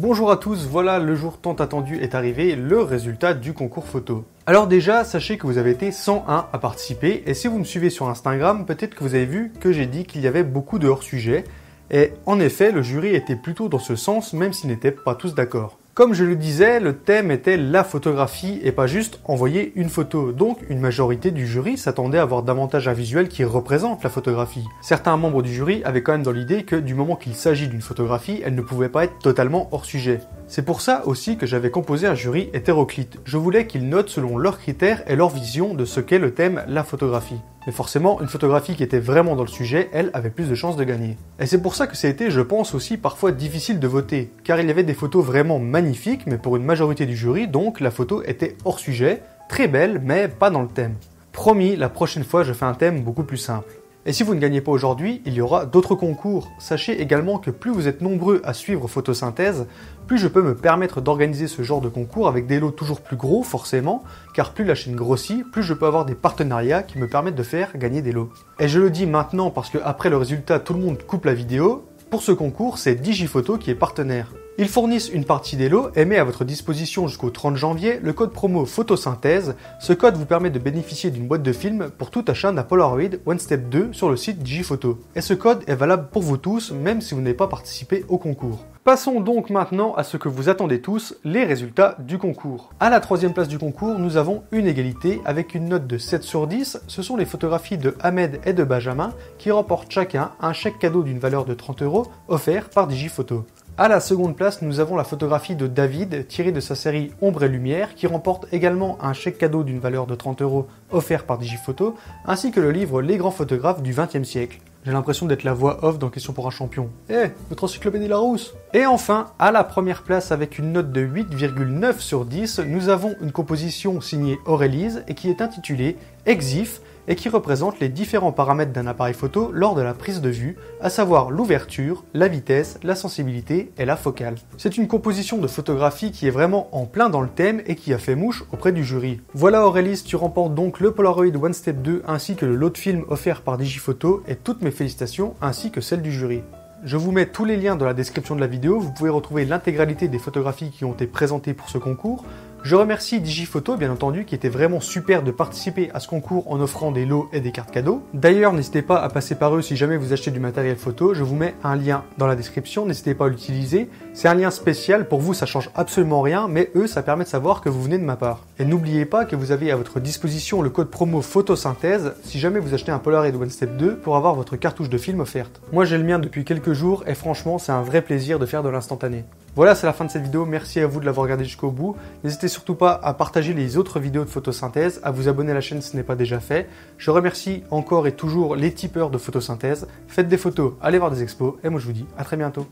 Bonjour à tous, voilà le jour tant attendu est arrivé, le résultat du concours photo. Alors déjà, sachez que vous avez été 101 à participer et si vous me suivez sur Instagram, peut-être que vous avez vu que j'ai dit qu'il y avait beaucoup de hors-sujets. Et en effet, le jury était plutôt dans ce sens, même s'ils n'étaient pas tous d'accord. Comme je le disais, le thème était la photographie et pas juste envoyer une photo. Donc, une majorité du jury s'attendait à avoir davantage un visuel qui représente la photographie. Certains membres du jury avaient quand même dans l'idée que du moment qu'il s'agit d'une photographie, elle ne pouvait pas être totalement hors sujet. C'est pour ça aussi que j'avais composé un jury hétéroclite. Je voulais qu'ils notent selon leurs critères et leur vision de ce qu'est le thème la photographie. Mais forcément, une photographie qui était vraiment dans le sujet, elle avait plus de chances de gagner. Et c'est pour ça que ça a été, je pense, aussi parfois difficile de voter, car il y avait des photos vraiment magnifiques, mais pour une majorité du jury, donc la photo était hors sujet, très belle, mais pas dans le thème. Promis, la prochaine fois, je fais un thème beaucoup plus simple. Et si vous ne gagnez pas aujourd'hui, il y aura d'autres concours. Sachez également que plus vous êtes nombreux à suivre Photosynthèse, plus je peux me permettre d'organiser ce genre de concours avec des lots toujours plus gros forcément, car plus la chaîne grossit, plus je peux avoir des partenariats qui me permettent de faire gagner des lots. Et je le dis maintenant parce que après le résultat, tout le monde coupe la vidéo. Pour ce concours, c'est Digiphoto qui est partenaire. Ils fournissent une partie des lots et met à votre disposition jusqu'au 30 janvier le code promo Photosynthèse. Ce code vous permet de bénéficier d'une boîte de film pour tout achat d'un Polaroid One Step 2 sur le site Digiphoto. Et ce code est valable pour vous tous, même si vous n'avez pas participé au concours. Passons donc maintenant à ce que vous attendez tous, les résultats du concours. À la troisième place du concours, nous avons une égalité avec une note de 7 sur 10. Ce sont les photographies de Ahmed et de Benjamin qui remportent chacun un chèque cadeau d'une valeur de 30 € offert par Digiphoto. À la seconde place, nous avons la photographie de David, tirée de sa série Ombre et Lumière, qui remporte également un chèque cadeau d'une valeur de 30 € offert par Digiphoto, ainsi que le livre Les grands photographes du XXe siècle. J'ai l'impression d'être la voix off dans Question pour un champion. Votre encyclopédie Larousse. Et enfin, à la première place avec une note de 8,9 sur 10, nous avons une composition signée Aurélise et qui est intitulée Exif, et qui représente les différents paramètres d'un appareil photo lors de la prise de vue, à savoir l'ouverture, la vitesse, la sensibilité et la focale. C'est une composition de photographie qui est vraiment en plein dans le thème et qui a fait mouche auprès du jury. Voilà Aurélis, tu remportes donc le Polaroid One Step 2 ainsi que le lot de film offert par Digiphoto et toutes mes félicitations ainsi que celles du jury. Je vous mets tous les liens dans la description de la vidéo, vous pouvez retrouver l'intégralité des photographies qui ont été présentées pour ce concours. Je remercie Digiphoto bien entendu qui était vraiment super de participer à ce concours en offrant des lots et des cartes cadeaux. D'ailleurs n'hésitez pas à passer par eux si jamais vous achetez du matériel photo, je vous mets un lien dans la description, n'hésitez pas à l'utiliser. C'est un lien spécial, pour vous ça change absolument rien, mais eux ça permet de savoir que vous venez de ma part. Et n'oubliez pas que vous avez à votre disposition le code promo Photosynthèse si jamais vous achetez un Polaroid One Step 2 pour avoir votre cartouche de film offerte. Moi j'ai le mien depuis quelques jours et franchement c'est un vrai plaisir de faire de l'instantané. Voilà, c'est la fin de cette vidéo, merci à vous de l'avoir regardé jusqu'au bout. N'hésitez surtout pas à partager les autres vidéos de Photosynthèse, à vous abonner à la chaîne si ce n'est pas déjà fait. Je remercie encore et toujours les tipeurs de Photosynthèse. Faites des photos, allez voir des expos, et moi je vous dis à très bientôt.